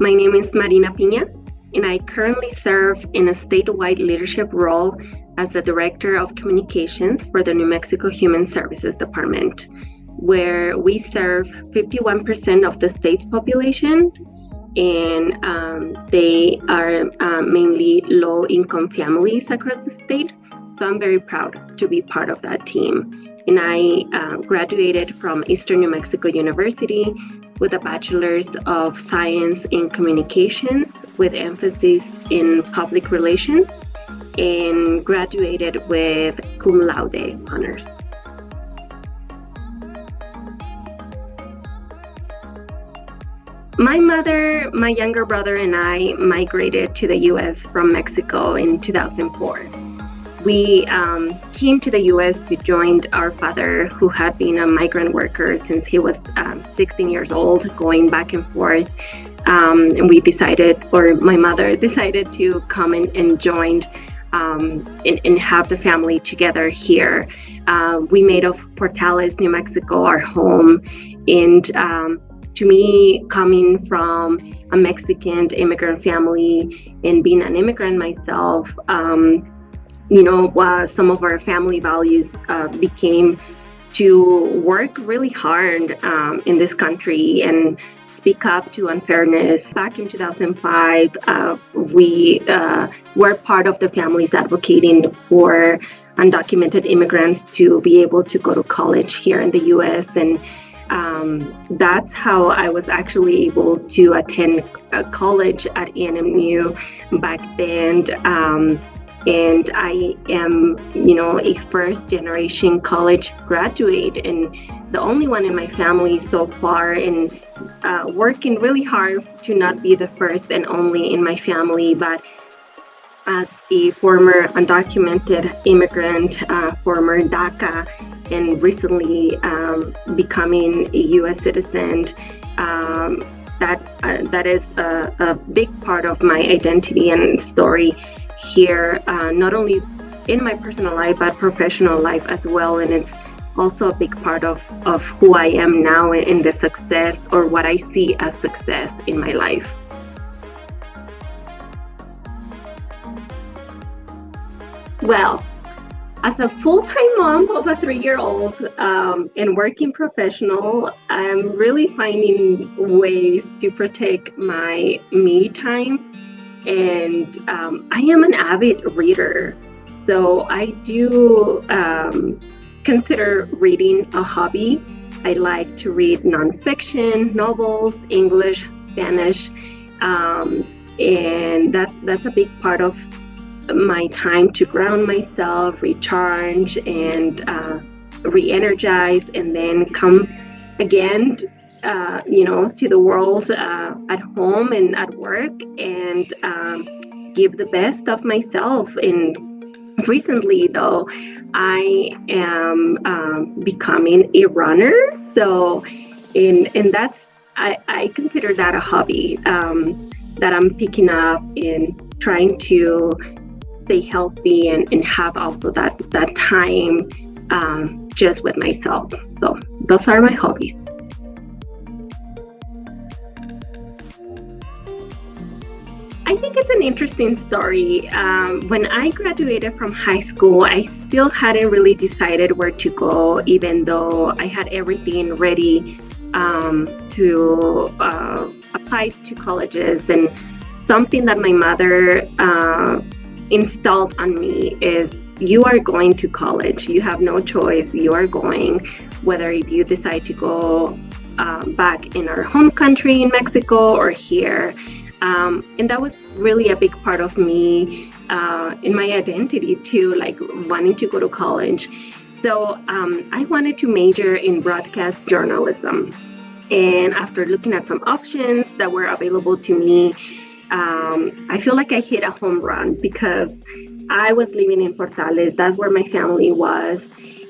My name is Marina Pina, and I currently serve in a statewide leadership role as the Director of Communications for the New Mexico Human Services Department, where we serve 51% of the state's population, and they are mainly low-income families across the state. So I'm very proud to be part of that team. And I graduated from Eastern New Mexico University with a Bachelor's of Science in Communications with emphasis in public relations, and graduated with cum laude honors. My mother, my younger brother, and I migrated to the U.S. from Mexico in 2004. We came to the U.S. to join our father, who had been a migrant worker since he was 16 years old, going back and forth. And we decided, or my mother decided, to come and join and have the family together here. We made of Portales, New Mexico, our home. And to me, coming from a Mexican immigrant family and being an immigrant myself, some of our family values became to work really hard in this country and speak up to unfairness. Back in 2005, we were part of the families advocating for undocumented immigrants to be able to go to college here in the U.S. And that's how I was actually able to attend college at ENMU back then. And I am, a first generation college graduate and the only one in my family so far, and working really hard to not be the first and only in my family, but as a former undocumented immigrant, former DACA, and recently becoming a U.S. citizen, that is a big part of my identity and story here, not only in my personal life, but professional life as well. And it's also a big part of who I am now in the success, or what I see as success in my life. Well, as a full-time mom of a 3-year-old and working professional, I'm really finding ways to protect my me time. And I am an avid reader, so I do consider reading a hobby. I like to read nonfiction, novels, English, Spanish, and that's a big part of my time to ground myself, recharge, and re-energize, and then come again to the world at home and at work, and give the best of myself. And recently, though, I am becoming a runner. So, and that's I consider that a hobby that I'm picking up and trying to stay healthy and have also that time just with myself. So those are my hobbies. I think it's an interesting story. When I graduated from high school, I still hadn't really decided where to go, even though I had everything ready to apply to colleges. And something that my mother installed on me is, you are going to college. You have no choice. You are going, whether you decide to go back in our home country in Mexico or here. And that was really a big part of me in my identity too, like wanting to go to college. So I wanted to major in broadcast journalism. And after looking at some options that were available to me, I feel like I hit a home run, because I was living in Portales. That's where my family was.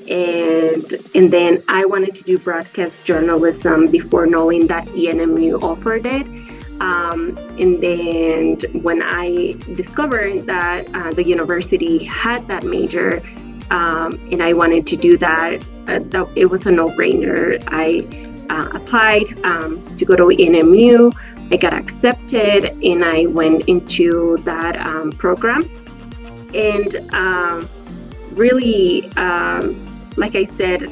And then I wanted to do broadcast journalism before knowing that ENMU offered it. And then when I discovered that the university had that major, and I wanted to do that, it was a no-brainer. I applied to go to ENMU. I got accepted and I went into that program. And really, like I said,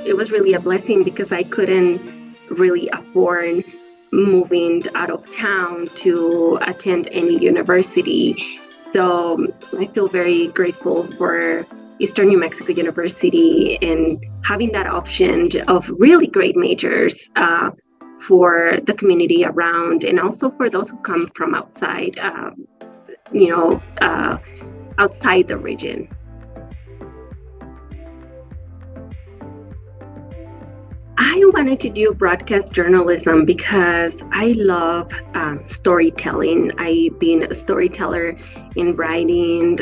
it was really a blessing because I couldn't really afford moving out of town to attend any university. So I feel very grateful for Eastern New Mexico University and having that option of really great majors for the community around, and also for those who come from outside, outside the region. I wanted to do broadcast journalism because I love storytelling. I've been a storyteller in writing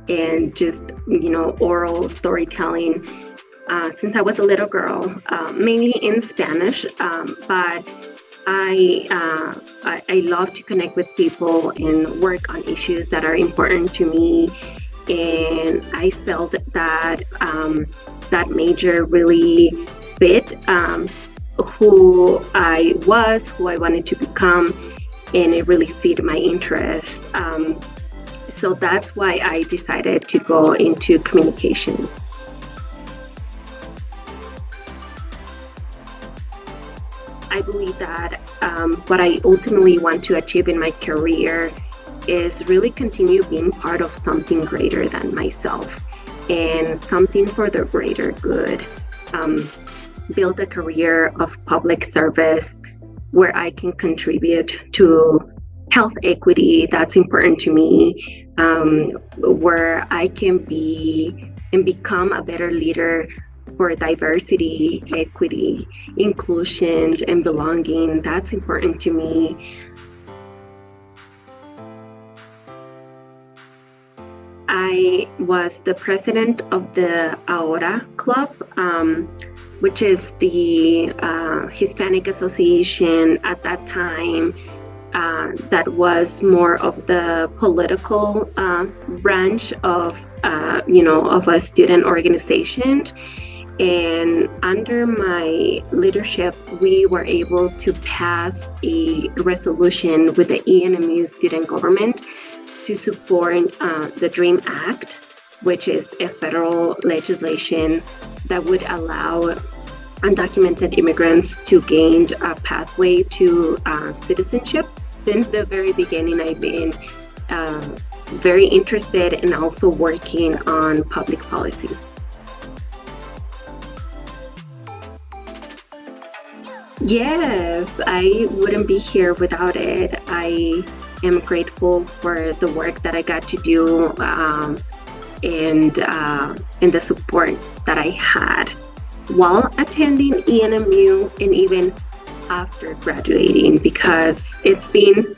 and just, oral storytelling since I was a little girl, mainly in Spanish. But I love to connect with people and work on issues that are important to me. And I felt that that major really fit who I was, who I wanted to become, and it really fit my interest. So that's why I decided to go into communications. I believe that what I ultimately want to achieve in my career is really continue being part of something greater than myself and something for the greater good. Build a career of public service where I can contribute to health equity. That's important to me, where I can be and become a better leader for diversity, equity, inclusion, and belonging. That's important to me. I was the president of the Ahora Club, which is the Hispanic Association at that time that was more of the political branch of a student organization. And under my leadership, we were able to pass a resolution with the ENMU student government to support the DREAM Act, which is a federal legislation that would allow undocumented immigrants to gain a pathway to citizenship. Since the very beginning, I've been very interested in also working on public policy. Yes, I wouldn't be here without it. I am grateful for the work that I got to do and the support that I had while attending ENMU and even after graduating, because it's been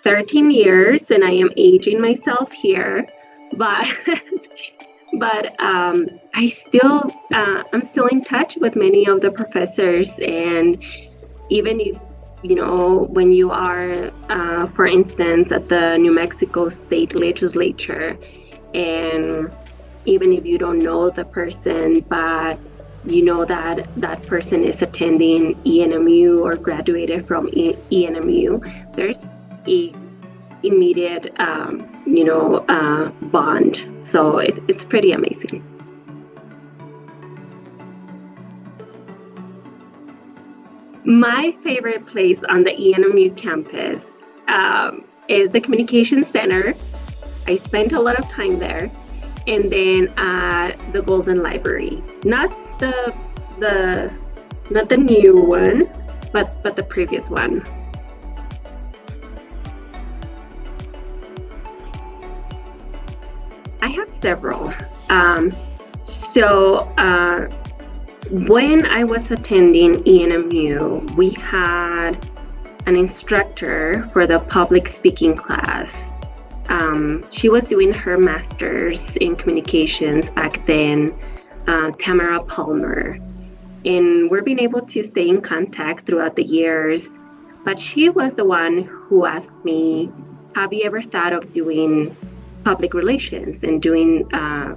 13 years and I am aging myself here, but I'm still in touch with many of the professors. And even if, when you are, for instance, at the New Mexico State Legislature, and even if you don't know the person, but you know that that person is attending ENMU or graduated from ENMU, there's a immediate, bond. So it's pretty amazing. My favorite place on the ENMU campus is the Communications Center. I spent a lot of time there. And then the Golden Library, not the new one, but the previous one. I have several. When I was attending ENMU, we had an instructor for the public speaking class. She was doing her master's in communications back then, Tamara Palmer. And we've been able to stay in contact throughout the years. But she was the one who asked me, have you ever thought of doing public relations and doing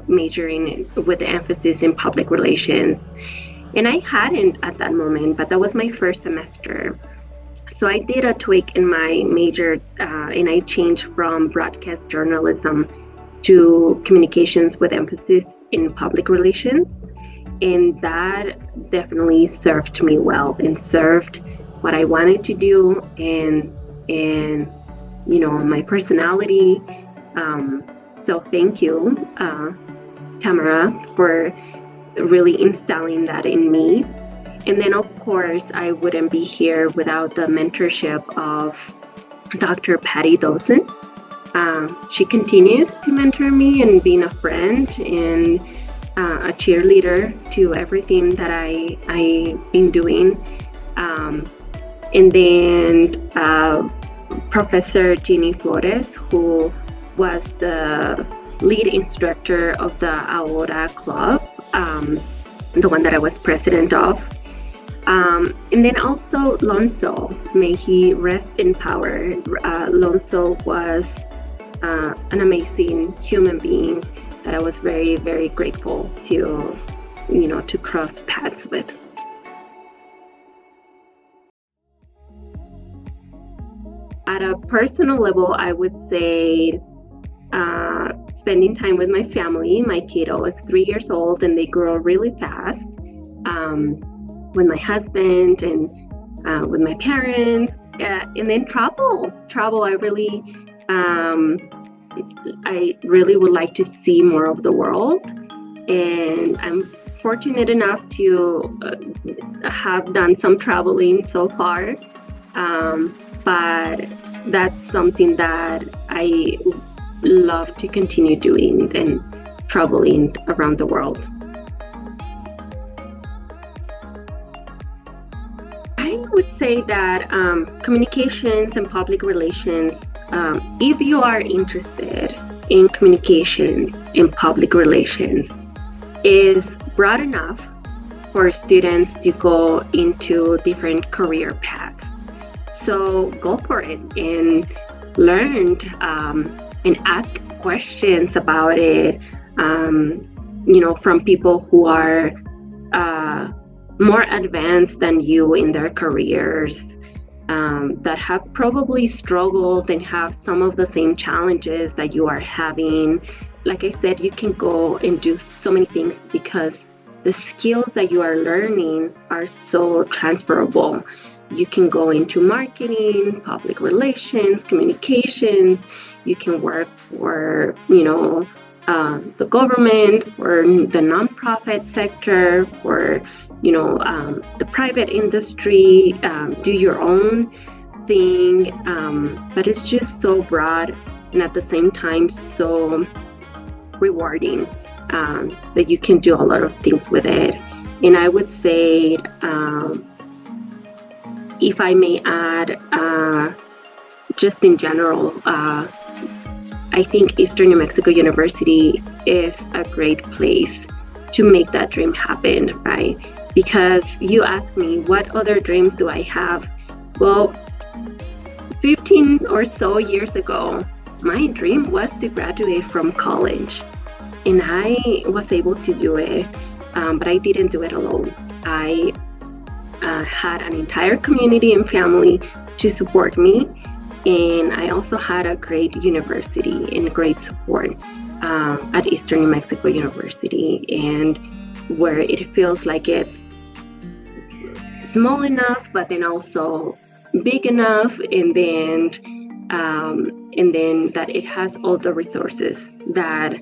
majoring with the emphasis in public relations? And I hadn't at that moment, but that was my first semester. So I did a tweak in my major, and I changed from broadcast journalism to communications with emphasis in public relations. And that definitely served me well and served what I wanted to do and my personality. So thank you, Tamara, for really instilling that in me. And then, of course, I wouldn't be here without the mentorship of Dr. Patty Dawson. She continues to mentor me and being a friend and a cheerleader to everything that I've been doing. And then Professor Ginny Flores, who was the lead instructor of the Ahora Club, the one that I was president of. And then also Lonzo, may he rest in power. Lonzo was an amazing human being that I was very, very grateful to cross paths with. At a personal level, I would say spending time with my family. My kiddo is 3 years old and they grow really fast. With my husband and with my parents, and then travel. I really would like to see more of the world, and I'm fortunate enough to have done some traveling so far, but that's something that I love to continue doing and traveling around the world. I would say that communications and public relations, if you are interested in communications and public relations, is broad enough for students to go into different career paths. So go for it and learn and ask questions about it, from people who are more advanced than you in their careers, that have probably struggled and have some of the same challenges that you are having. Like I said, you can go and do so many things because the skills that you are learning are so transferable. You can go into marketing, public relations, communications. You can work for, the government, or the nonprofit sector, or the private industry, do your own thing, but it's just so broad and at the same time so rewarding, that you can do a lot of things with it. And I would say, if I may add, just in general, I think Eastern New Mexico University is a great place to make that dream happen, right? Because you ask me, what other dreams do I have? Well, 15 or so years ago, my dream was to graduate from college, and I was able to do it, but I didn't do it alone. I had an entire community and family to support me, and I also had a great university and great support at Eastern New Mexico University, and where it feels like it's small enough, but then also big enough, and then that it has all the resources that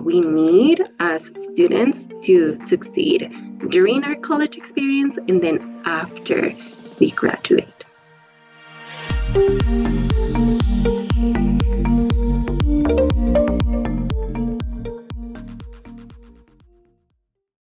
we need as students to succeed during our college experience and then after we graduate.